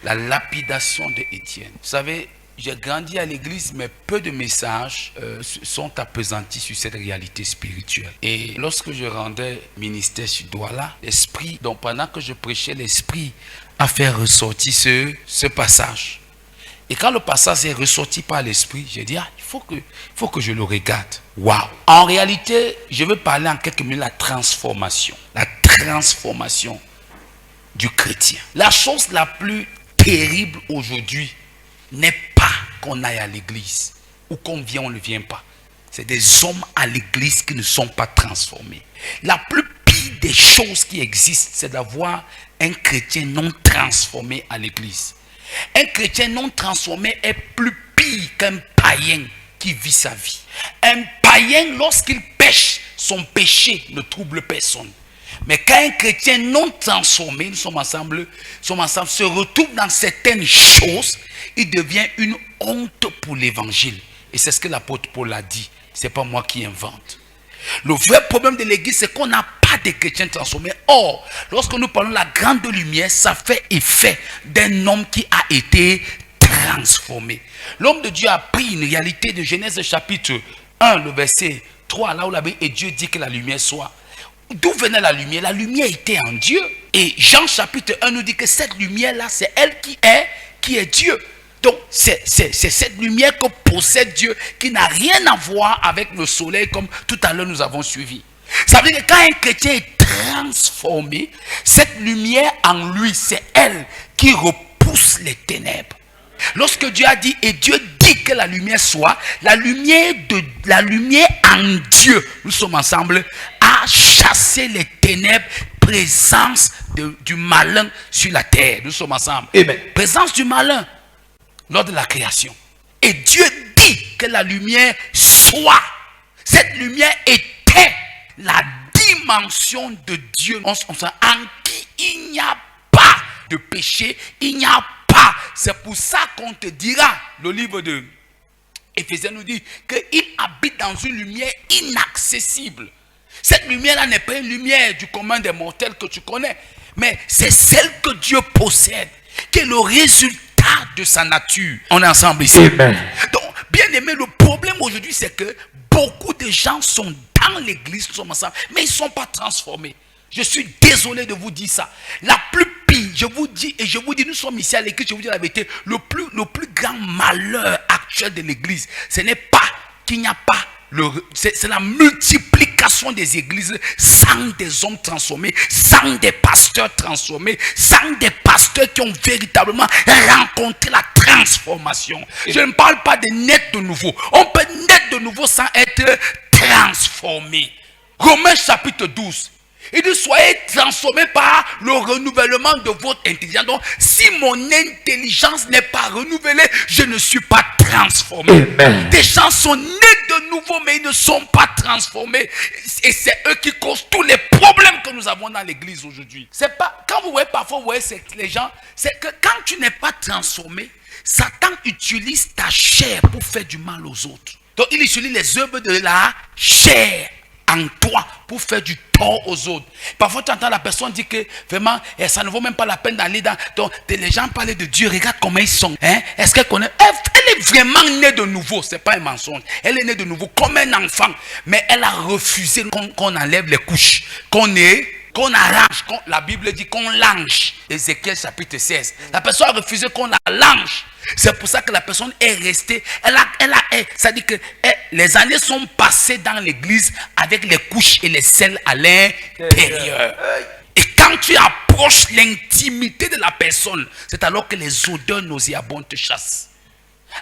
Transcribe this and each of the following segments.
La lapidation d'Étienne. Vous savez, j'ai grandi à l'église, mais peu de messages sont appesantis sur cette réalité spirituelle. Et lorsque je rendais ministère sur Douala, l'Esprit, donc pendant que je prêchais, l'Esprit a fait ressortir ce passage. Et quand le passage est ressorti par l'Esprit, j'ai dit, il faut que je le regarde. Waouh! En réalité, je veux parler en quelques minutes de la transformation. La transformation du chrétien. La chose la plus terrible aujourd'hui n'est pas qu'on aille à l'église ou qu'on vient, on ne vient pas. C'est des hommes à l'église qui ne sont pas transformés. La plus pire des choses qui existent, c'est d'avoir un chrétien non transformé à l'église. Un chrétien non transformé est plus pire qu'un païen qui vit sa vie. Un païen, lorsqu'il pêche, son péché ne trouble personne. Mais quand un chrétien non transformé, nous sommes ensemble, se retrouve dans certaines choses, il devient une honte pour l'évangile. Et c'est ce que l'apôtre Paul a dit. Ce n'est pas moi qui invente. Le vrai problème de l'église, c'est qu'on n'a pas de chrétiens transformés. Or, lorsque nous parlons de la grande lumière, ça fait effet d'un homme qui a été transformé. L'homme de Dieu a pris une réalité de Genèse chapitre 1, le verset 3, là où la Bible et Dieu dit que la lumière soit. D'où venait la lumière? La lumière était en Dieu. Et Jean chapitre 1 nous dit que cette lumière-là, c'est elle qui est Dieu. Donc, c'est cette lumière que possède Dieu qui n'a rien à voir avec le soleil comme tout à l'heure nous avons suivi. Ça veut dire que quand un chrétien est transformé, cette lumière en lui, c'est elle qui repousse les ténèbres. Lorsque Dieu a dit, et Dieu dit que la lumière soit, la lumière en Dieu, nous sommes ensemble, a chassé les ténèbres, présence du malin sur la terre. Nous sommes ensemble. Amen. Présence du malin lors de la création. Et Dieu dit que la lumière soit. Cette lumière était la dimension de Dieu en qui il n'y a pas de péché, il n'y a pas. C'est pour ça qu'on te dira, le livre de Éphésiens nous dit qu'il habite dans une lumière inaccessible. Cette lumière-là n'est pas une lumière du commun des mortels que tu connais, mais c'est celle que Dieu possède, qui est le résultat de sa nature. On est ensemble ici. Amen. Donc, bien aimé, le problème aujourd'hui, c'est que beaucoup de gens sont dans l'église, nous sommes ensemble, mais ils ne sont pas transformés. Je suis désolé de vous dire ça. La plus pire, je vous dis, nous sommes ici à l'église, je vous dis la vérité, le plus grand malheur actuel de l'église, ce n'est pas qu'il n'y a pas c'est la multiplication des églises sans des hommes transformés, sans des pasteurs transformés, sans des pasteurs qui ont véritablement rencontré la transformation. Je ne parle pas de naître de nouveau. On peut naître de nouveau sans être transformé. Romains chapitre 12. Il dit, soyez transformés par le renouvellement de votre intelligence. Donc, si mon intelligence n'est pas renouvelée, je ne suis pas transformé. Amen. Des gens sont nés de nouveau, mais ils ne sont pas transformés. Et c'est eux qui causent tous les problèmes que nous avons dans l'église aujourd'hui. C'est pas, quand vous voyez parfois, vous voyez les gens, c'est que quand tu n'es pas transformé, Satan utilise ta chair pour faire du mal aux autres. Donc, il utilise les œuvres de la chair en toi pour faire du tort aux autres. Parfois tu entends la personne dire que vraiment ça ne vaut même pas la peine d'aller dans. Donc les gens parlent de Dieu, regarde comment ils sont. Est-ce qu'elle connaît? Elle est vraiment née de nouveau, c'est pas un mensonge. Elle est née de nouveau comme un enfant, mais elle a refusé qu'on enlève les couches, qu'on arrange, la Bible dit qu'on lange. Ézéchiel chapitre 16. La personne a refusé qu'on la lange. C'est pour ça que la personne est restée. Ça dit que les années sont passées dans l'église avec les couches et les selles à l'intérieur. Et quand tu approches l'intimité de la personne, c'est alors que les odeurs nauséabondes te chassent.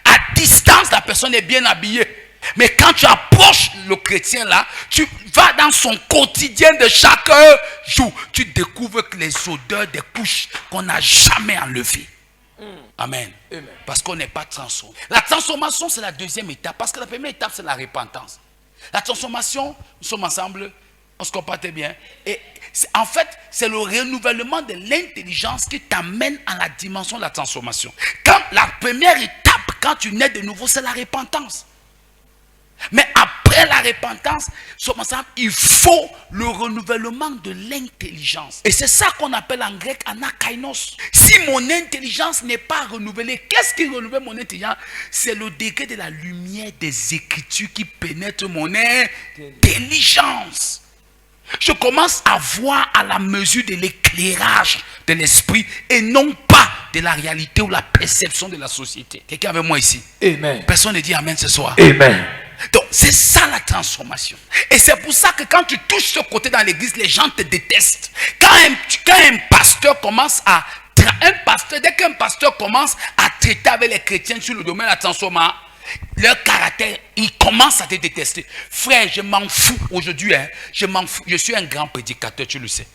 À distance, la personne est bien habillée. Mais quand tu approches le chrétien là, tu vas dans son quotidien de chaque jour. Tu découvres que les odeurs des couches qu'on n'a jamais enlevées. Amen. Amen. Parce qu'on n'est pas transformé. La transformation, c'est la deuxième étape. Parce que la première étape, c'est la repentance. La transformation, nous sommes ensemble, on se comprend bien. Et en fait, c'est le renouvellement de l'intelligence qui t'amène à la dimension de la transformation. Quand la première étape, quand tu nais de nouveau, c'est la repentance. Mais après après la repentance, il faut le renouvellement de l'intelligence. Et c'est ça qu'on appelle en grec anakainos. Si mon intelligence n'est pas renouvelée, qu'est-ce qui renouvelle mon intelligence? C'est le degré de la lumière des Écritures qui pénètre mon intelligence. Je commence à voir à la mesure de l'éclairage de l'esprit et non pas de la réalité ou la perception de la société. Quelqu'un avec moi ici? Amen. Personne ne dit Amen ce soir. Amen. Donc c'est ça la transformation. Et c'est pour ça que quand tu touches ce côté dans l'église, les gens te détestent. Quand un pasteur commence à... dès qu'un pasteur commence à traiter avec les chrétiens sur le domaine de la transformation, leur caractère, ils commencent à te détester. Frère, je m'en fous aujourd'hui. Je m'en fous. Je suis un grand prédicateur, tu le sais.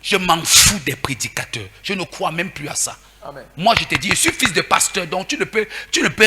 Je m'en fous des prédicateurs. Je ne crois même plus à ça. Amen. Moi, je te dis, je suis fils de pasteur, donc tu ne peux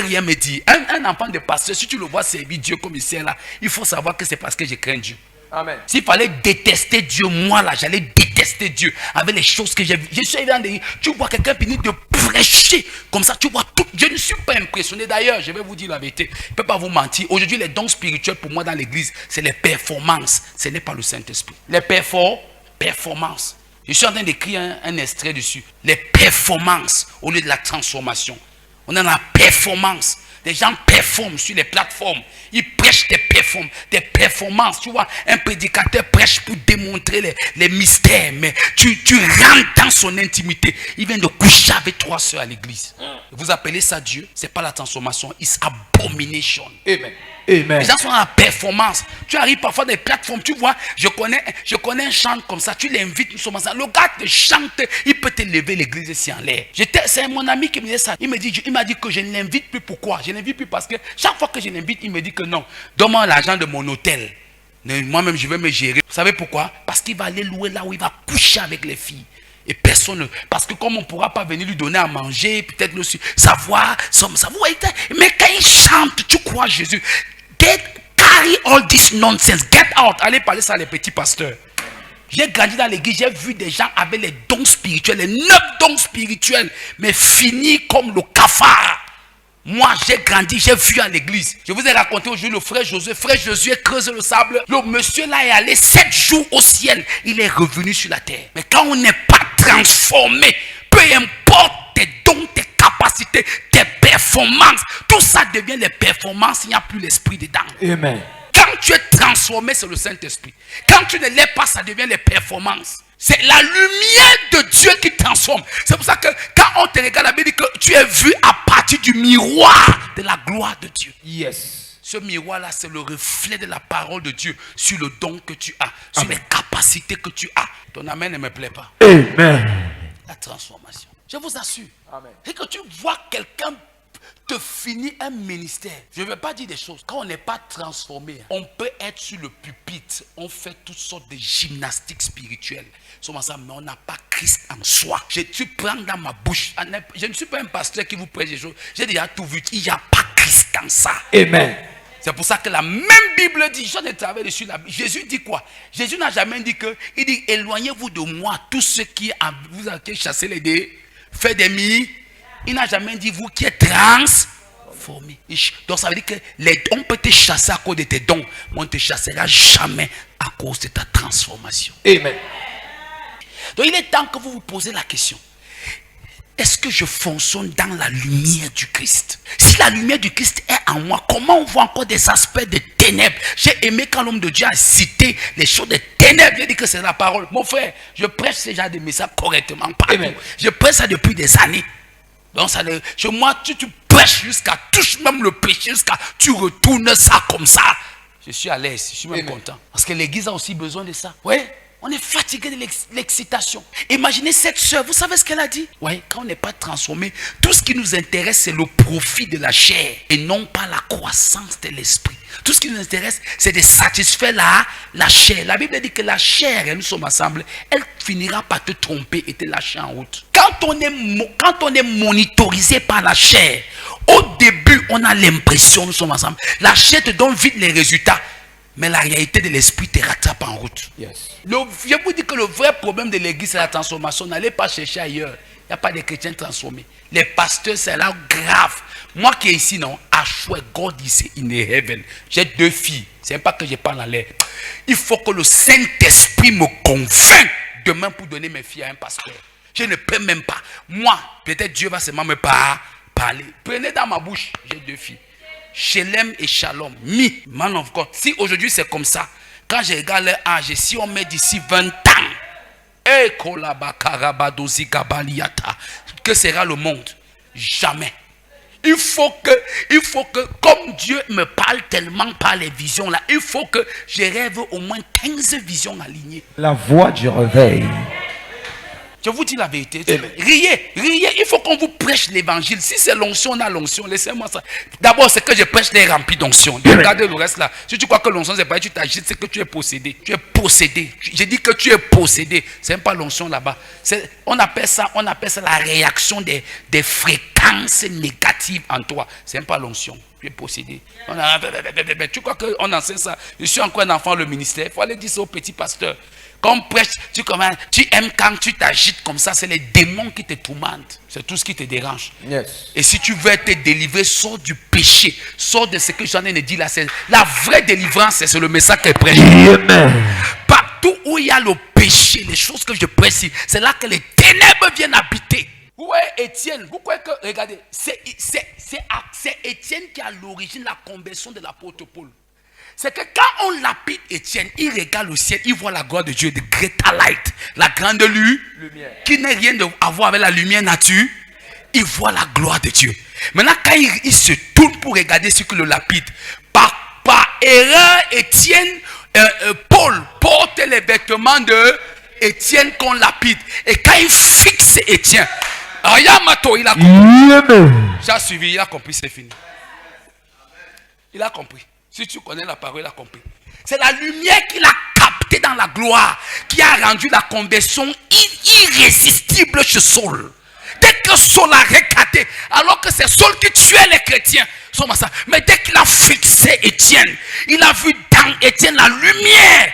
rien me dire. Un enfant de pasteur, si tu le vois servir Dieu comme il sert là, il faut savoir que c'est parce que je crains Dieu. Amen. S'il fallait détester Dieu, moi là, j'allais détester Dieu avec les choses que j'ai vues. Je suis évident de dire, tu vois quelqu'un finir de prêcher comme ça, tu vois tout. Je ne suis pas impressionné. D'ailleurs, je vais vous dire la vérité, je ne peux pas vous mentir. Aujourd'hui, les dons spirituels pour moi dans l'église, c'est les performances. Ce n'est pas le Saint-Esprit. Les performances. Je suis en train d'écrire un extrait dessus. Les performances au lieu de la transformation. On a la performance. Les gens performent sur les plateformes. Ils prêchent des performances. Tu vois, un prédicateur prêche pour démontrer les mystères. Mais tu rentres dans son intimité. Il vient de coucher avec 3 sœurs à l'église. Vous appelez ça Dieu? Ce n'est pas la transformation. It's abomination. Amen. Amen. Les gens sont dans la performance. Tu arrives parfois dans les plateformes, tu vois, je connais un chant comme ça, tu l'invites, le gars te chante, il peut te lever l'église ici en l'air. C'est mon ami qui me disait ça. Il m'a dit que je ne l'invite plus. Pourquoi? Je ne l'invite plus parce que chaque fois que je l'invite, il me dit que non, donne-moi l'argent de mon hôtel. Moi-même, je vais me gérer. Vous savez pourquoi? Parce qu'il va aller louer là où il va coucher avec les filles. Et personne, parce que comme on ne pourra pas venir lui donner à manger, peut-être le savoir, mais quand il chante, tu crois Jésus. Carry all this nonsense, get out. Allez parler ça à les petits pasteurs. J'ai grandi dans l'église, j'ai vu des gens avec les dons spirituels, les 9 dons spirituels, mais finis comme le cafard. Moi, j'ai grandi, j'ai vu à l'église. Je vous ai raconté aujourd'hui le frère Josué. Frère Josué creuse le sable. Le monsieur là est allé 7 jours au ciel. Il est revenu sur la terre. Mais quand on n'est pas transformé, peu importe tes dons, tes capacités, tes performances, tout ça devient les performances. Il n'y a plus l'esprit dedans. Amen. Quand tu es transformé, c'est le Saint-Esprit. Quand tu ne l'es pas, ça devient les performances. C'est la lumière de Dieu qui transforme. C'est pour ça que quand on te regarde, la Bible dit que tu es vu à partir du miroir de la gloire de Dieu. Yes. Ce miroir-là, c'est le reflet de la parole de Dieu sur le don que tu as, sur les capacités que tu as. Ton amen ne me plaît pas. Amen. La transformation. Je vous assure. Amen. C'est que tu vois quelqu'un te finit un ministère. Je ne veux pas dire des choses. Quand on n'est pas transformé, on peut être sur le pupitre. On fait toutes sortes de gymnastiques spirituelles. Mais on n'a pas Christ en soi. Tu prends dans ma bouche. Je ne suis pas un pasteur qui vous prêche des choses. J'ai déjà tout vu. Il n'y a pas Christ en ça. Amen. C'est pour ça que la même Bible dit, je ne travaille dessus la Bible. Jésus dit quoi? Jésus n'a jamais dit que, il dit, éloignez-vous de moi, tous ceux qui vous avez chassé les dés, fait des mis. Il n'a jamais dit vous qui êtes transformés. Donc ça veut dire que on peut te chasser à cause de tes dons, mais on ne te chassera jamais à cause de ta transformation. Amen. Donc il est temps que vous vous posez la question. Est-ce que je fonctionne dans la lumière du Christ? Si la lumière du Christ est en moi, comment on voit encore des aspects de ténèbres? J'ai aimé quand l'homme de Dieu a cité les choses de ténèbres. J'ai dit que c'est la parole. Mon frère, je prêche ce genre de messages correctement. Je prêche ça depuis des années. Donc chez moi, tu prêches jusqu'à touche même le péché, jusqu'à tu retournes ça comme ça. Je suis à l'aise, je suis même content. Parce que l'église a aussi besoin de ça. Oui, on est fatigué de l'excitation. Imaginez cette soeur, vous savez ce qu'elle a dit? Oui, quand on n'est pas transformé, tout ce qui nous intéresse, c'est le profit de la chair et non pas la croissance de l'esprit. Tout ce qui nous intéresse, c'est de satisfaire la chair. La Bible dit que la chair, et nous sommes ensemble, elle finira par te tromper et te lâcher en route. Quand on est monitorisé par la chair, au début, on a l'impression, nous sommes ensemble, la chair te donne vite les résultats. Mais la réalité de l'esprit te rattrape en route. Yes. Je vous dis que le vrai problème de l'église, c'est la transformation. N'allez pas chercher ailleurs. Il n'y a pas de chrétiens transformés. Les pasteurs, c'est là grave. Moi qui est ici, non, I swear God is in the heaven. J'ai 2 filles. C'est pas que je parle en l'air. Il faut que le Saint-Esprit me convainque demain pour donner mes filles à un pasteur. Je ne peux même pas. Moi, peut-être Dieu va seulement me parler. Prenez dans ma bouche, j'ai 2 filles. Shalem et Shalom. Man of God. Si aujourd'hui c'est comme ça, quand je regarde leur âge, si on met d'ici 20 ans, que sera le monde? Jamais. Il faut que, comme Dieu me parle tellement par les visions là, il faut que je rêve au moins 15 visions alignées. La voix du réveil. Je vous dis la vérité. Riez. Il faut qu'on vous prêche l'évangile. Si c'est l'onction, on a l'onction. Laissez-moi ça. D'abord, c'est que je prêche les remplis d'onction. Regardez le reste là. Si tu crois que l'onction, c'est pas tu t'agites, c'est que tu es possédé. Tu es possédé. J'ai dit que tu es possédé. C'est même pas l'onction là-bas. On appelle ça la réaction des fréquences négatives en toi. C'est même pas l'onction. Tu es possédé. Tu crois qu'on enseigne ça? Je suis encore un enfant le ministère. Il faut aller dire ça au petit pasteur. Comme prêche, tu aimes quand tu t'agites comme ça, c'est les démons qui te tourmentent. C'est tout ce qui te dérange. Yes. Et si tu veux être délivré, sors du péché. Sors de ce que j'en ai dit là. La vraie délivrance, c'est le message que je prêche. Partout où il y a le péché, les choses que je prêche, c'est là que les ténèbres viennent habiter. Ouais, Étienne, vous croyez que, regardez, c'est Étienne qui a l'origine de la conversion de l'apôtre Paul. C'est que quand on lapide Étienne, il regarde le ciel, il voit la gloire de Dieu, the greater light, la grande lumière, qui n'a rien à voir avec la lumière nature. Il voit la gloire de Dieu. Maintenant, quand il se tourne pour regarder ce que le lapide, par erreur, Étienne, Paul porte les vêtements de Étienne qu'on lapide. Et quand il fixe Étienne, Ayamato, il a compris. J'ai suivi, il a compris, c'est fini. Il a compris. Si tu connais la parole, il a compris. C'est la lumière qu'il a captée dans la gloire qui a rendu la conversion irrésistible chez Saul. Dès que Saul a regardé, alors que c'est Saul qui tuait les chrétiens, mais dès qu'il a fixé Étienne, il a vu dans Étienne la lumière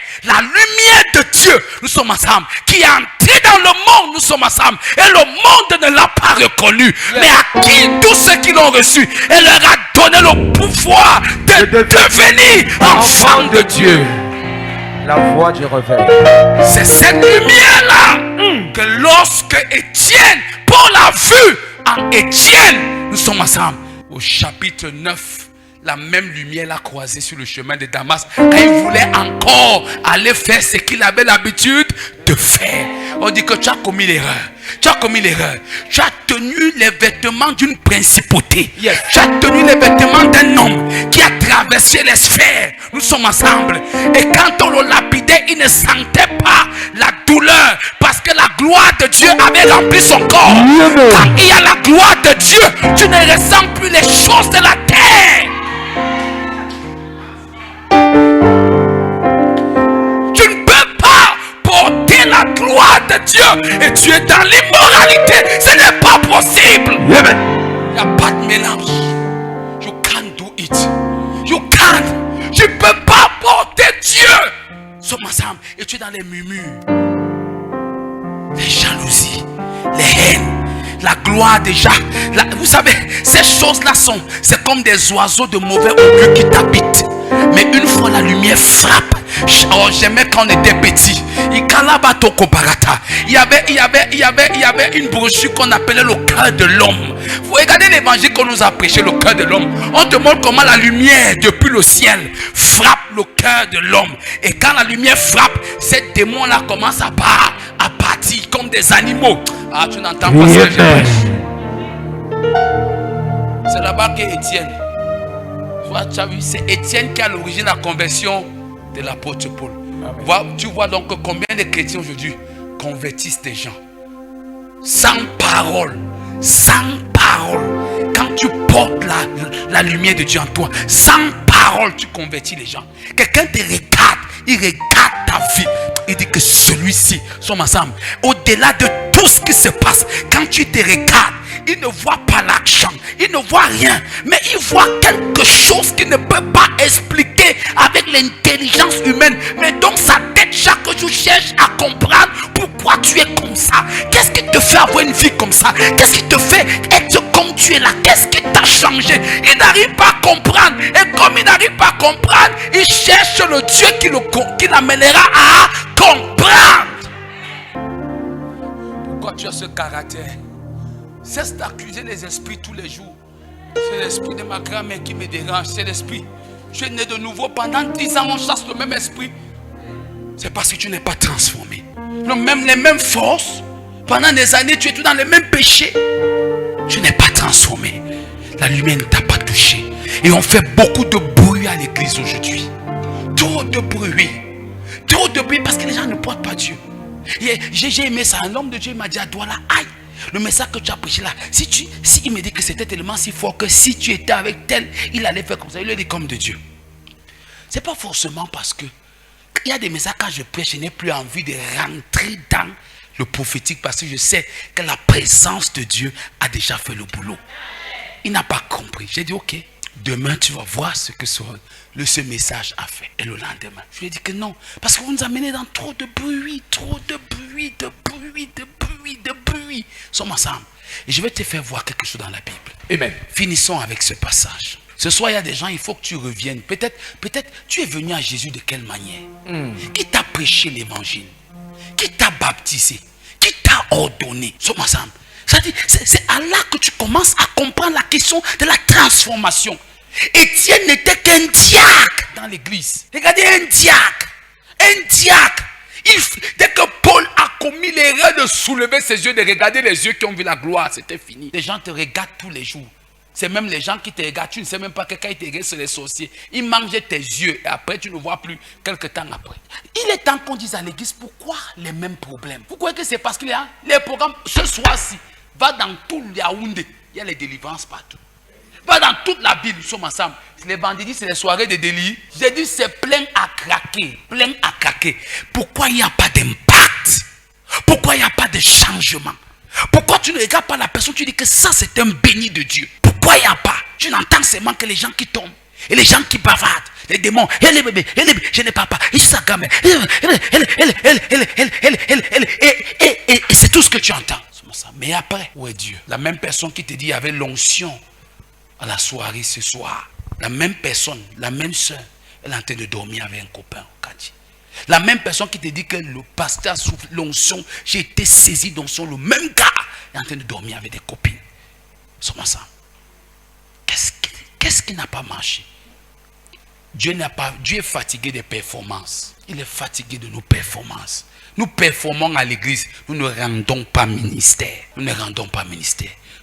de Dieu. Nous sommes ensemble, qui est entré dans le monde, nous sommes ensemble, et le monde ne l'a pas reconnu. Mais à qui tous ceux qui l'ont reçu, elle leur a donné le pouvoir de devenir enfants de Dieu. La voix du réveil. C'est cette lumière-là que lorsque Étienne, Paul a vu en Étienne, nous sommes ensemble. Au chapitre 9, la même lumière l'a croisé sur le chemin de Damas. Quand il voulait encore aller faire ce qu'il avait l'habitude de faire. On dit que tu as commis l'erreur. Tu as commis l'erreur. Tu as tenu les vêtements d'une principauté. Yes. Tu as tenu les vêtements d'un homme qui a traversé les sphères. Nous sommes ensemble. Et quand on le lapidait, il ne sentait pas la douleur. Parce que la gloire de Dieu avait rempli son corps. Quand il y a la gloire de Dieu, tu ne ressens plus les choses de la terre. Tu ne peux pas porter la gloire de Dieu et tu es dans l'immoralité. Ce n'est pas possible. Il n'y a pas de mélange. You can't do it. You can't. Tu ne peux pas porter Dieu. Sommes ensemble et tu es dans les murmures, les jalousies, les haines, la gloire déjà. Vous savez, ces choses-là c'est comme des oiseaux de mauvais augure qui t'habitent. Mais une fois la lumière frappe, j'aimais quand on était petit. Il y avait une brochure qu'on appelait le cœur de l'homme. Vous regardez l'évangile qu'on nous a prêché, le cœur de l'homme. On te montre comment la lumière depuis le ciel frappe le cœur de l'homme. Et quand la lumière frappe, ces démons-là commencent à partir comme des animaux. Ah, tu n'entends pas ce que je prêche. C'est là-bas qu'est Étienne. Tu as vu, c'est Étienne qui a l'origine de la conversion de l'apôtre Paul. Tu vois donc combien de chrétiens aujourd'hui convertissent des gens sans parole. Sans parole. Quand tu portes la lumière de Dieu en toi, sans parole, tu convertis les gens. Quelqu'un te regarde, il regarde ta vie. Il dit que celui-ci, sommes ensemble. Au-delà de tout ce qui se passe, quand tu te regardes, il ne voit pas l'argent, il ne voit rien, mais il voit quelque chose qu'il ne peut pas expliquer avec l'intelligence humaine. Mais donc sa tête chaque jour cherche à comprendre pourquoi pourquoi tu es comme ça? Qu'est-ce qui te fait avoir une vie comme ça? Qu'est-ce qui te fait être comme tu es là? Qu'est-ce qui t'a changé? Il n'arrive pas à comprendre. Et comme il n'arrive pas à comprendre, il cherche le Dieu qui l'amènera à comprendre. Pourquoi tu as ce caractère? Cesse d'accuser les esprits tous les jours. C'est l'esprit de ma grand-mère qui me dérange. C'est l'esprit. Tu es né de nouveau. Pendant 10 ans, on chasse le même esprit. C'est parce que tu n'es pas transformé. Les mêmes forces. Pendant des années, tu es tout dans les mêmes péchés. Tu n'es pas transformé. La lumière ne t'a pas touché. Et on fait beaucoup de bruit à l'église aujourd'hui. Trop de bruit. Trop de bruit parce que les gens ne portent pas Dieu. J'ai aimé ça. Un homme de Dieu m'a dit à toi là, aïe. Le message que tu as prêché là, si il me dit que c'était tellement si fort que si tu étais avec tel, il allait faire comme ça. Il lui dit comme de Dieu. C'est pas forcément parce que il y a des messages quand je prêche, je n'ai plus envie de rentrer dans le prophétique parce que je sais que la présence de Dieu a déjà fait le boulot. Il n'a pas compris. J'ai dit ok, demain tu vas voir ce que ce message a fait. Et le lendemain, je lui ai dit que non, parce que vous nous amenez dans trop de bruit, Sommes ensemble. Et je vais te faire voir quelque chose dans la Bible. Amen. Finissons avec ce passage. Ce soir, il y a des gens, il faut que tu reviennes. Peut-être, tu es venu à Jésus de quelle manière? Qui t'a prêché l'évangile? Qui t'a baptisé? Qui t'a ordonné? Sommes ensemble. C'est à là que tu commences à comprendre la question de la transformation. Étienne n'était qu'un diacre dans l'église. Regardez, un diacre. Dès que Paul a commis l'erreur de soulever ses yeux, de regarder les yeux qui ont vu la gloire, c'était fini. Les gens te regardent tous les jours. C'est même les gens qui te regardent. Tu ne sais même pas que quand ils te regardent sur les sorciers, ils mangent tes yeux et après tu ne vois plus quelque temps après. Il est temps qu'on dise à l'église pourquoi les mêmes problèmes. Pourquoi que c'est parce qu'il y a les programmes ce soir-ci. Va dans tout le Yaoundé. Il y a les délivrances partout. Va dans toute la Bible, nous sommes ensemble. Les vendredis, c'est les soirées de délit. J'ai dit, c'est plein à craquer. Pourquoi il n'y a pas d'impact? Pourquoi il n'y a pas de changement? Pourquoi tu ne regardes pas la personne, tu dis que ça, c'est un béni de Dieu? Pourquoi il n'y a pas? Tu n'entends seulement que les gens qui tombent. Et les gens qui bavardent. Les démons. Et les bébés. Je n'ai pas. Et ça, gamin. Et c'est tout ce que tu entends. Mais après, où est Dieu? La même personne qui te dit, il y avait l'onction à la soirée ce soir. La même personne, la même soeur, elle est en train de dormir avec un copain au quartier. La même personne qui te dit que le pasteur souffle l'onction, j'ai été saisi d'onction, le même gars est en train de dormir avec des copines. Sommes ensemble. Qu'est-ce qui n'a pas marché? Dieu est fatigué des performances. Il est fatigué de nos performances. Nous performons à l'église, nous ne rendons pas ministère.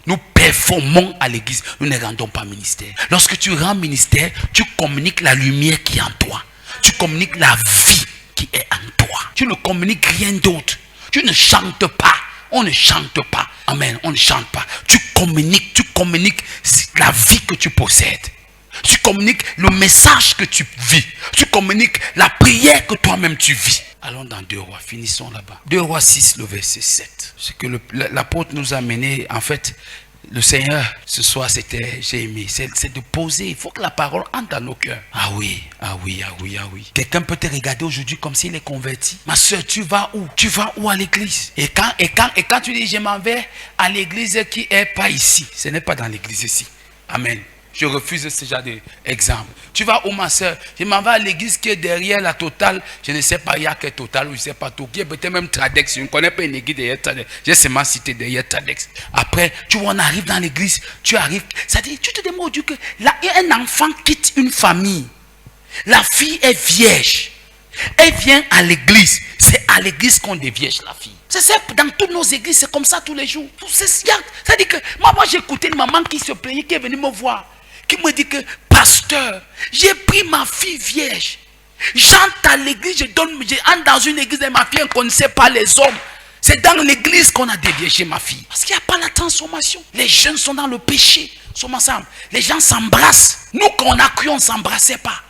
Nous performons à l'église, nous ne rendons pas ministère. Lorsque tu rends ministère, tu communiques la lumière qui est en toi. Tu communiques la vie qui est en toi. Tu ne communiques rien d'autre. Tu ne chantes pas. On ne chante pas. Amen. On ne chante pas. Tu communiques la vie que tu possèdes. Tu communiques le message que tu vis. Tu communiques la prière que toi-même tu vis. Allons dans 2 Rois, finissons là-bas. 2 Rois 6, le verset 7. C'est que l'apôtre nous a mené, en fait, le Seigneur, ce soir, j'ai aimé, c'est de poser. Il faut que la parole entre dans nos cœurs. Ah oui. Quelqu'un peut te regarder aujourd'hui comme s'il est converti. Ma soeur, tu vas où? Tu vas où à l'église? Et quand tu dis, je m'en vais à l'église qui n'est pas ici. Ce n'est pas dans l'église ici. Amen. Je refuse ce genre d'exemple. Tu vas où, ma soeur? Je m'en vais à l'église qui est derrière la Totale. Je ne sais pas, il y a quel Total ou je ne sais pas tout. Qui est peut-être même Tradex. Je ne connais pas une église derrière Tradex. J'ai seulement cité derrière Tradex. Après, tu vois, on arrive dans l'église. Tu arrives. C'est-à-dire, tu te demandes que là, un enfant quitte une famille. La fille est vierge. Elle vient à l'église. C'est à l'église qu'on dévierge la fille. C'est ça, dans toutes nos églises, c'est comme ça tous les jours. C'est-à-dire que moi j'ai écouté une maman qui se plaignait, qui est venue me voir. Qui me dit que, pasteur, j'ai pris ma fille vierge. J'entre à l'église, j'entre dans une église et ma fille ne connaissait pas les hommes. C'est dans l'église qu'on a déviégé ma fille. Parce qu'il n'y a pas la transformation. Les jeunes sont dans le péché. Sommes ensemble. Les gens s'embrassent. Nous, quand on a cru, on ne s'embrassait pas.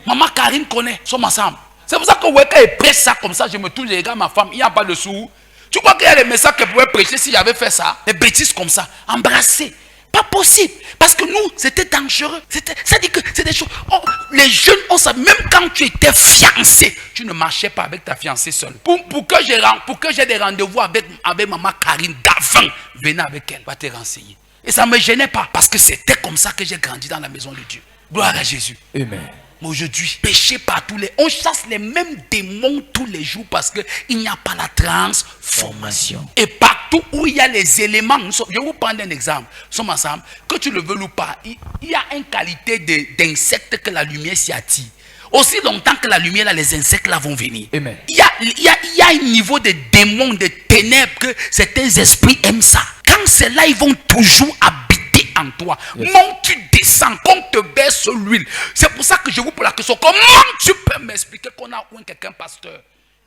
Maman Karine connaît. Sommes ensemble. C'est pour ça que quand elle prêche ça comme ça, je me tourne, je regarde ma femme, il n'y a pas de sous. Tu crois qu'il y a des messages qu'elle pouvait prêcher s'il avait fait ça? Des bêtises comme ça. Embrasser. Pas possible. Parce que nous, c'était dangereux. C'est-à-dire que c'est des choses. Oh, les jeunes, on savait, même quand tu étais fiancé, tu ne marchais pas avec ta fiancée seule. Pour que j'ai des rendez-vous avec maman Karine d'avant, venez avec elle, va te renseigner. Et ça ne me gênait pas, parce que c'était comme ça que j'ai grandi dans la maison de Dieu. Gloire à Jésus. Amen. Mais aujourd'hui, péché partout, on chasse les mêmes démons tous les jours parce qu'il n'y a pas la transformation. Et partout où il y a les éléments, je vais vous prendre un exemple, nous sommes ensemble, que tu le veux ou pas, il y a une qualité d'insectes que la lumière s'y attire. Aussi longtemps que la lumière là, les insectes là vont venir. Amen. Il y a un niveau de démons, de ténèbres que certains esprits aiment ça. Quand c'est là, ils vont toujours habiter en toi. Yes. Monte, tu descends, qu'on te baisse l'huile. C'est pour ça que je vous pose la question. Comment tu peux m'expliquer qu'on a quelqu'un pasteur?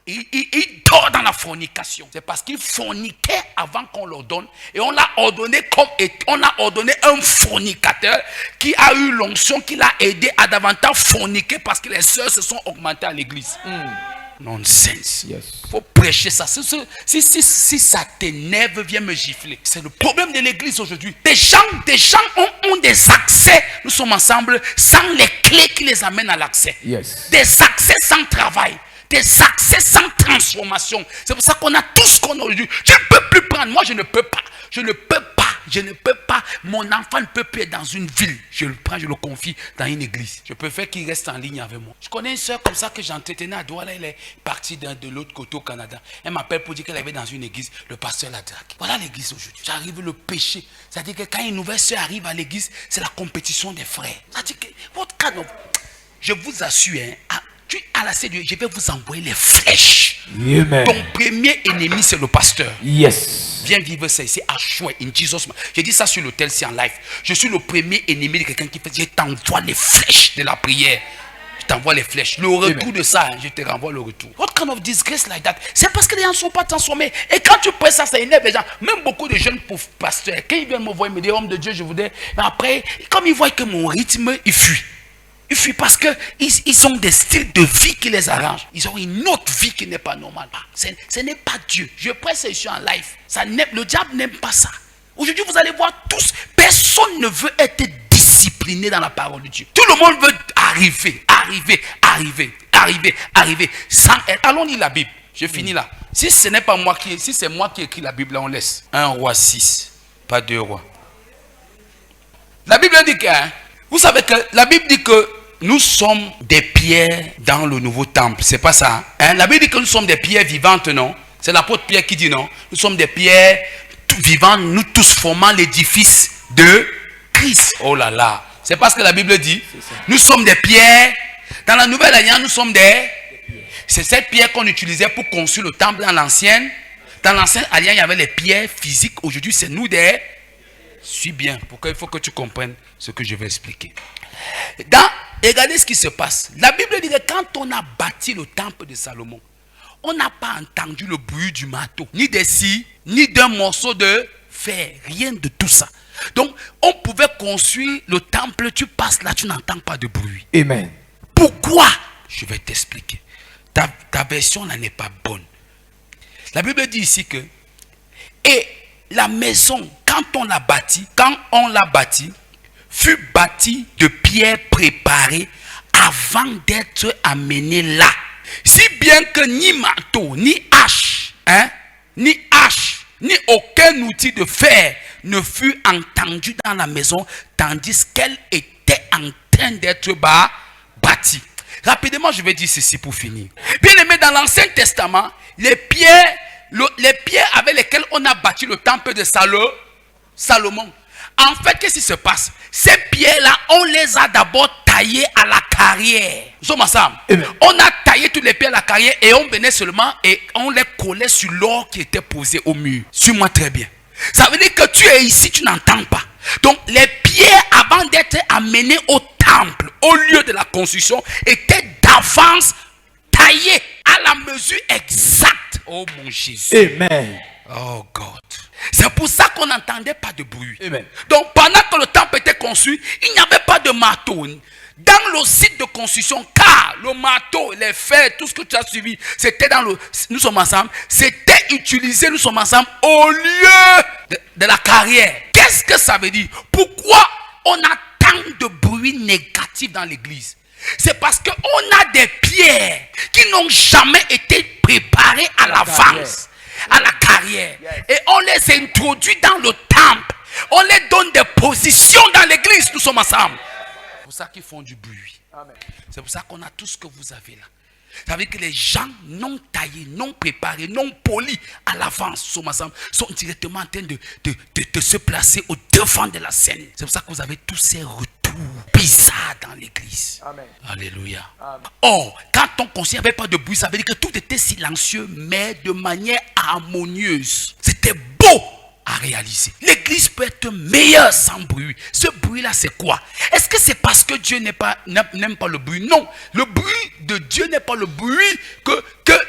Il dort dans la fornication. C'est parce qu'il forniquait avant qu'on leur donne. Et on l'a ordonné un fornicateur qui a eu l'onction, qui l'a aidé à davantage forniquer parce que les sœurs se sont augmentées à l'église. Nonsense. Yes. Faut prêcher ça. Si ça t'énerve, viens me gifler. C'est le problème de l'église aujourd'hui. Des gens ont des accès. Nous sommes ensemble sans les clés qui les amènent à l'accès. Yes. Des accès sans travail. Des accès sans transformation. C'est pour ça qu'on a tout ce qu'on a aujourd'hui. Tu ne peux plus prendre. Moi, je ne peux pas. Je ne peux pas. Mon enfant ne peut plus être dans une ville. Je le prends, je le confie dans une église. Je préfère qu'il reste en ligne avec moi. Je connais une soeur comme ça que j'entretenais à Douala. Elle est partie de l'autre côté au Canada. Elle m'appelle pour dire qu'elle avait dans une église. Le pasteur la drague. Voilà l'église aujourd'hui. J'arrive le péché. C'est-à-dire que quand une nouvelle soeur arrive à l'église, c'est la compétition des frères. C'est-à-dire que votre cadeau, je vous assure, tu as la Dieu, je vais vous envoyer les flèches. Amen. Ton premier ennemi, c'est le pasteur. Yes. Viens vivre ça ici à Chouin, in Jesus. J'ai dit ça sur l'hôtel, c'est en live. Je suis le premier ennemi de quelqu'un qui fait. Je t'envoie les flèches de la prière. Je t'envoie les flèches. Le retour Amen. De ça, je te renvoie le retour. What kind of disgrace like that? C'est parce que les gens ne sont pas transformés. Et quand tu prêches ça, ça énerve les gens. Même beaucoup de jeunes pauvres pasteurs, quand ils viennent me voir, ils me disent, homme de Dieu, je voudrais. Mais après, comme ils voient que mon rythme, il fuit. Il fuit parce qu'ils ont des styles de vie qui les arrangent. Ils ont une autre vie qui n'est pas normale. Ce n'est pas Dieu. Je prêche ça ici en live. Le diable n'aime pas ça. Aujourd'hui, vous allez voir tous. Personne ne veut être discipliné dans la parole de Dieu. Tout le monde veut arriver. Sans être. Allons lire la Bible. Je finis là. Si ce n'est pas moi si c'est moi qui écris la Bible, là, on laisse. 1 roi 6. Pas 2 rois. La Bible dit que... Vous savez que la Bible dit que nous sommes des pierres dans le nouveau temple. C'est pas ça. Hein? La Bible dit que nous sommes des pierres vivantes, non? C'est l'apôtre Pierre qui dit non. Nous sommes des pierres vivantes, nous tous formant l'édifice de Christ. Oh là là. C'est pas ce que la Bible dit. Nous sommes des pierres. Dans la nouvelle alliance, nous sommes des... C'est cette pierre qu'on utilisait pour construire le temple dans l'ancienne. Dans l'ancienne alliance, il y avait les pierres physiques. Aujourd'hui, c'est nous des... Suis bien. Pourquoi il faut que tu comprennes ce que je vais expliquer. Regardez ce qui se passe. La Bible dit que quand on a bâti le temple de Salomon, on n'a pas entendu le bruit du marteau, ni des scies, ni d'un morceau de fer. Rien de tout ça. Donc, on pouvait construire le temple. Tu passes là, tu n'entends pas de bruit. Amen. Pourquoi? Je vais t'expliquer. Ta version là n'est pas bonne. La Bible dit ici que... Et la maison, quand on l'a bâtie, fut bâtie de pierres préparées avant d'être amenée là. Si bien que ni marteau, ni hache, ni aucun outil de fer ne fut entendu dans la maison, tandis qu'elle était en train d'être bâtie. Rapidement, je vais dire ceci pour finir. Bien aimé, dans l'Ancien Testament, les pierres avec lesquelles on a bâti le temple de Salomon. En fait, qu'est-ce qui se passe? Ces pierres-là, on les a d'abord taillées à la carrière. Nous sommes ensemble. Amen. On a taillé toutes les pierres à la carrière et on venait seulement et on les collait sur l'or qui était posé au mur. Suis-moi très bien. Ça veut dire que tu es ici, tu n'entends pas. Donc, les pierres, avant d'être amenées au temple, au lieu de la construction, étaient d'avance taillées à la mesure exacte. Oh mon Jésus. Amen. Oh God. C'est pour ça qu'on n'entendait pas de bruit. Amen. Donc pendant que le temple était conçu, il n'y avait pas de marteau dans le site de construction, car le marteau, les fers, tout ce que tu as suivi, c'était dans le... Nous sommes ensemble. C'était utilisé, nous sommes ensemble, au lieu de la carrière. Qu'est-ce que ça veut dire? Pourquoi on a tant de bruit négatif dans l'église? C'est parce qu'on a des pierres qui n'ont jamais été préparées à l'avance, à la carrière. Et on les introduit dans le temple. On les donne des positions dans l'église. Nous sommes ensemble. C'est pour ça qu'ils font du bruit. C'est pour ça qu'on a tout ce que vous avez là. Ça veut dire que les gens non taillés, non préparés, non polis à l'avance, sont directement en train de se placer au devant de la scène. C'est pour ça que vous avez tous ces retours bizarres dans l'église. Alléluia. Amen. Or, quand on conseil n'avait pas de bruit, ça veut dire que tout était silencieux, mais de manière harmonieuse. C'était beau à réaliser. L'église peut être meilleure sans bruit. Ce bruit-là, c'est quoi? Est-ce que c'est parce que Dieu n'aime pas le bruit? Non. Le bruit de Dieu n'est pas le bruit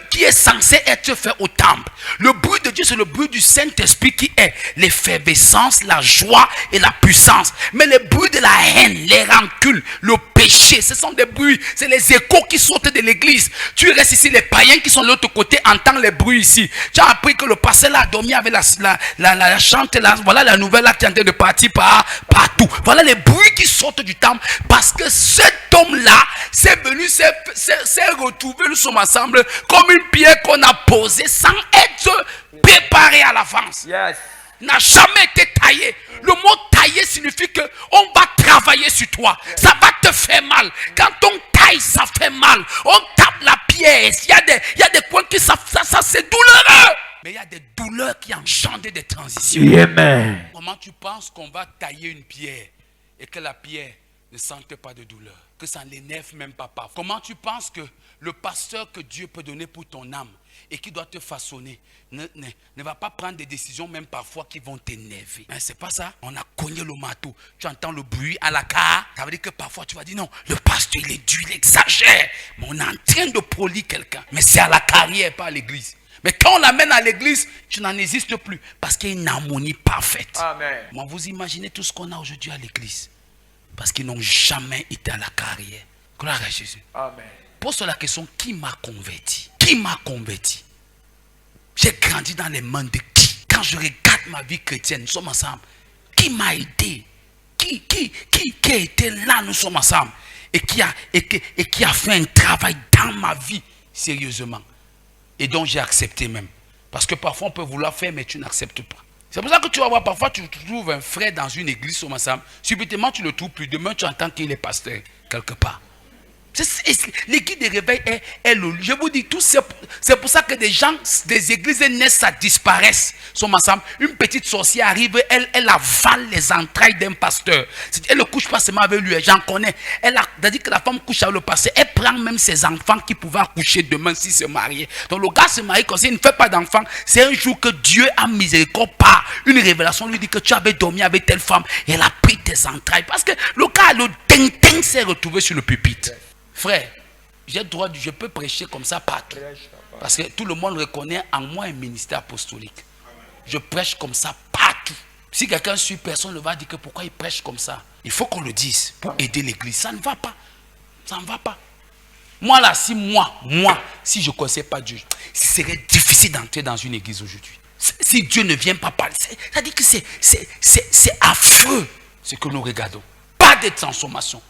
qui est censé être fait au temple. Le bruit de Dieu, c'est le bruit du Saint-Esprit qui est l'effervescence, la joie et la puissance. Mais les bruits de la haine, les rancunes, le péché, ce sont des bruits. C'est les échos qui sortent de l'église. Tu restes ici, les païens qui sont de l'autre côté entendent les bruits ici. Tu as appris que le pasteur là a dormi avec la chante là. Voilà la nouvelle là qui est en train de partir partout. Voilà les bruits qui sortent du temple. Parce que cet homme-là s'est venu, s'est retrouvé, nous sommes ensemble, comme une pierre qu'on a posée sans être préparé à l'avance. Yes. N'a jamais été taillé. Le mot tailler signifie que on va travailler sur toi. Ça va te faire mal. Quand on taille, ça fait mal. On tape la pièce. Il y a des coins qui ça c'est douloureux. Mais il y a des douleurs qui engendrent des transitions. Amen. Comment tu penses qu'on va tailler une pierre et que la pierre ne sente pas de douleur, que ça ne l'énerve même pas? Comment tu penses que le pasteur que Dieu peut donner pour ton âme et qui doit te façonner ne va pas prendre des décisions même parfois qui vont t'énerver? Hein, c'est pas ça. On a cogné le marteau. Tu entends le bruit à la carte. Ça veut dire que parfois tu vas dire non, le pasteur il est dur, il exagère. Mais on est en train de polir quelqu'un. Mais c'est à la carrière, pas à l'église. Mais quand on l'amène à l'église, tu n'en existes plus parce qu'il y a une harmonie parfaite. Amen. Moi, vous imaginez tout ce qu'on a aujourd'hui à l'église parce qu'ils n'ont jamais été à la carrière. Gloire à Jésus. Amen. Pose-toi la question, qui m'a converti? Qui m'a converti? J'ai grandi dans les mains de qui? Quand je regarde ma vie chrétienne, nous sommes ensemble. Qui m'a aidé? Qui a été là, nous sommes ensemble et qui a fait un travail dans ma vie sérieusement et dont j'ai accepté même. Parce que parfois on peut vouloir faire mais tu n'acceptes pas. C'est pour ça que tu vas voir, parfois tu trouves un frère dans une église, nous sommes ensemble. Subitement tu ne le trouves plus. Demain tu entends qu'il est pasteur quelque part. L'église de réveil est le lieu. Je vous dis tout, c'est pour ça que des gens, des églises naissent, ça disparaissent. Sont ensemble. Une petite sorcière arrive, elle avale les entrailles d'un pasteur. Elle ne couche pas seulement avec lui, j'en connais. Elle a dit que la femme couche avec le pasteur. Elle prend même ses enfants qui pouvaient accoucher demain s'ils se mariaient. Donc le gars se marie comme ça, il ne fait pas d'enfants. C'est un jour que Dieu a miséricorde par une révélation. Lui dit que tu avais dormi avec telle femme et elle a pris tes entrailles. Parce que le gars, le ding-ding s'est retrouvé sur le pupitre. Frère, je peux prêcher comme ça partout. Parce que tout le monde reconnaît en moi un ministère apostolique. Je prêche comme ça partout. Si quelqu'un suit, personne ne va dire que pourquoi il prêche comme ça. Il faut qu'on le dise pour aider l'église. Ça ne va pas. Ça ne va pas. Moi là, si je ne connaissais pas Dieu, ce serait difficile d'entrer dans une église aujourd'hui. Si Dieu ne vient pas parler, c'est-à-dire que c'est affreux ce que nous regardons. Pas de transformation.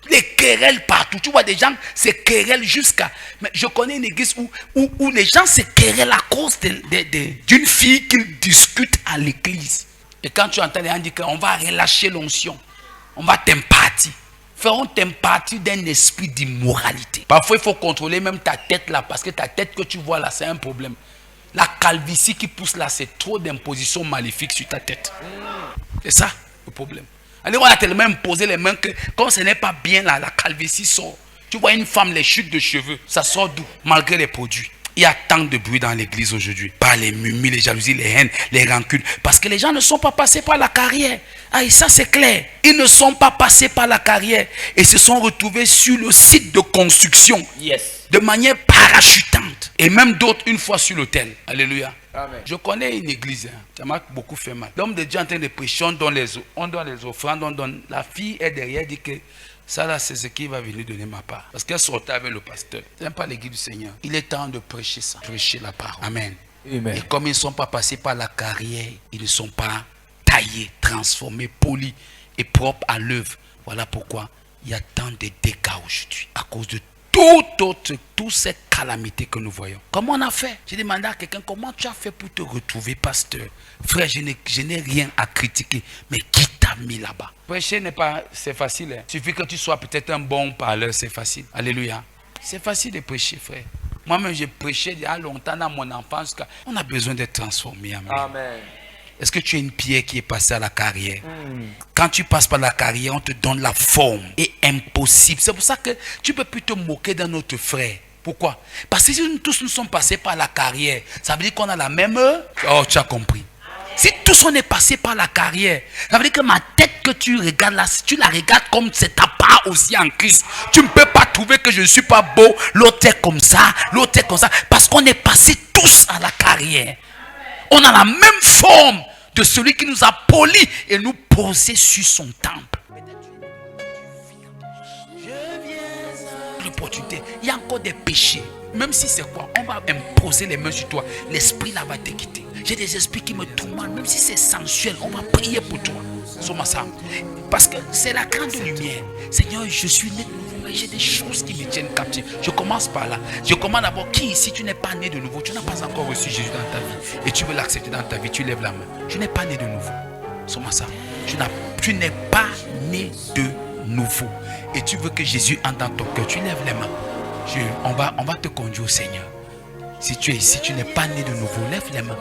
Les querelles partout. Tu vois des gens se querellent jusqu'à... Mais je connais une église où les gens se querellent à cause d'une fille qu'ils discutent à l'église. Et quand tu entends les gens dire qu'on va relâcher l'onction, on va t'impartir. Feront t'impartir d'un esprit d'immoralité. Parfois il faut contrôler même ta tête là, parce que ta tête que tu vois là, c'est un problème. La calvitie qui pousse là, c'est trop d'imposition maléfique sur ta tête. C'est ça le problème. On a tellement imposé les mains que quand ce n'est pas bien là, la calvitie sort. Tu vois une femme, les chutes de cheveux, ça sort d'où? Malgré les produits. Il y a tant de bruit dans l'église aujourd'hui. Par les mumies, les jalousies, les haines, les rancunes. Parce que les gens ne sont pas passés par la carrière. Ah, et ça c'est clair. Ils ne sont pas passés par la carrière. Et se sont retrouvés sur le site de construction. Yes. De manière parachutante. Et même d'autres une fois sur l'autel. Alléluia. Amen. Je connais une église, ça m'a beaucoup fait mal. L'homme de Dieu est en train de prêcher, on donne les offrandes, on donne. La fille est derrière, dit que ça là, c'est ce qui va venir donner ma part. Parce qu'elle sortait avec le pasteur. Ce n'est pas l'église du Seigneur. Il est temps de prêcher ça, prêcher la parole. Amen. Amen. Et comme ils ne sont pas passés par la carrière, ils ne sont pas taillés, transformés, polis et propres à l'œuvre. Voilà pourquoi il y a tant de dégâts aujourd'hui à cause de toutes ces calamités que nous voyons. Comment on a fait? J'ai demandé à quelqu'un comment tu as fait pour te retrouver pasteur. Frère, je n'ai rien à critiquer, mais qui t'a mis là-bas? Prêcher n'est pas, c'est facile. Il suffit que tu sois peut-être un bon parleur, c'est facile. Alléluia. C'est facile de prêcher, frère. Moi-même, j'ai prêché il y a longtemps dans mon enfance. On a besoin d'être transformé. Amen. Amen. Est-ce que tu es une pierre qui est passée à la carrière? Quand tu passes par la carrière, on te donne la forme. Et impossible. C'est pour ça que tu ne peux plus te moquer d'un autre frère. Pourquoi? Parce que si nous tous nous sommes passés par la carrière, ça veut dire qu'on a la même... Oh, tu as compris. Si tous on est passé par la carrière, ça veut dire que ma tête que tu regardes là, si tu la regardes comme c'est ta part aussi en Christ, tu ne peux pas trouver que je ne suis pas beau, l'autre est comme ça, l'autre est comme ça. Parce qu'on est passé tous à la carrière. On a la même forme de celui qui nous a polis et nous posé sur son temple. L'opportunité, il y a encore des péchés. Même si c'est quoi, on va imposer les mains sur toi. L'esprit là va te quitter. J'ai des esprits qui me tourmentent. Même si c'est sensuel, on va prier pour toi. Parce que c'est la grande lumière. Seigneur, je suis né de nouveau. J'ai des choses qui me tiennent captif. Je commence par là. Je commence d'abord. Qui ici, tu n'es pas né de nouveau? Tu n'as pas encore reçu Jésus dans ta vie. Et tu veux l'accepter dans ta vie. Tu lèves la main. Tu n'es pas né de nouveau. Tu n'es pas né de nouveau. Et tu veux que Jésus entre dans ton cœur. Tu lèves les mains. On va te conduire au Seigneur. Si tu es ici, tu n'es pas né de nouveau, lève les mains.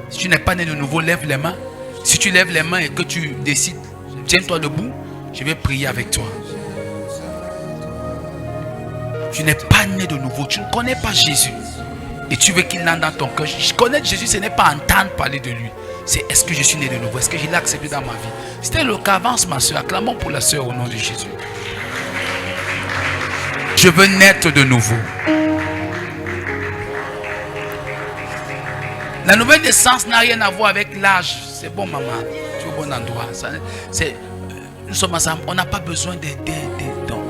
Si tu n'es pas né de nouveau, lève les mains. Si tu lèves les mains et que tu décides, tiens-toi debout, je vais prier avec toi. Tu n'es pas né de nouveau, tu ne connais pas Jésus. Et tu veux qu'il entre dans ton cœur. Je connais Jésus, ce n'est pas entendre parler de lui. C'est est-ce que je suis né de nouveau? Est-ce que je l'ai accepté dans ma vie? C'était le cas, avance ma soeur. Acclamons pour la soeur au nom de Jésus. Je veux naître de nouveau. La nouvelle naissance n'a rien à voir avec l'âge. C'est bon, maman. Tu es au bon endroit. Nous sommes ensemble. On n'a pas besoin des dons.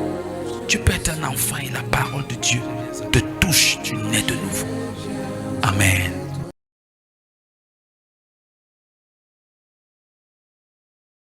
Tu peux être un enfant et la parole de Dieu te touche. Tu nais de nouveau. Amen.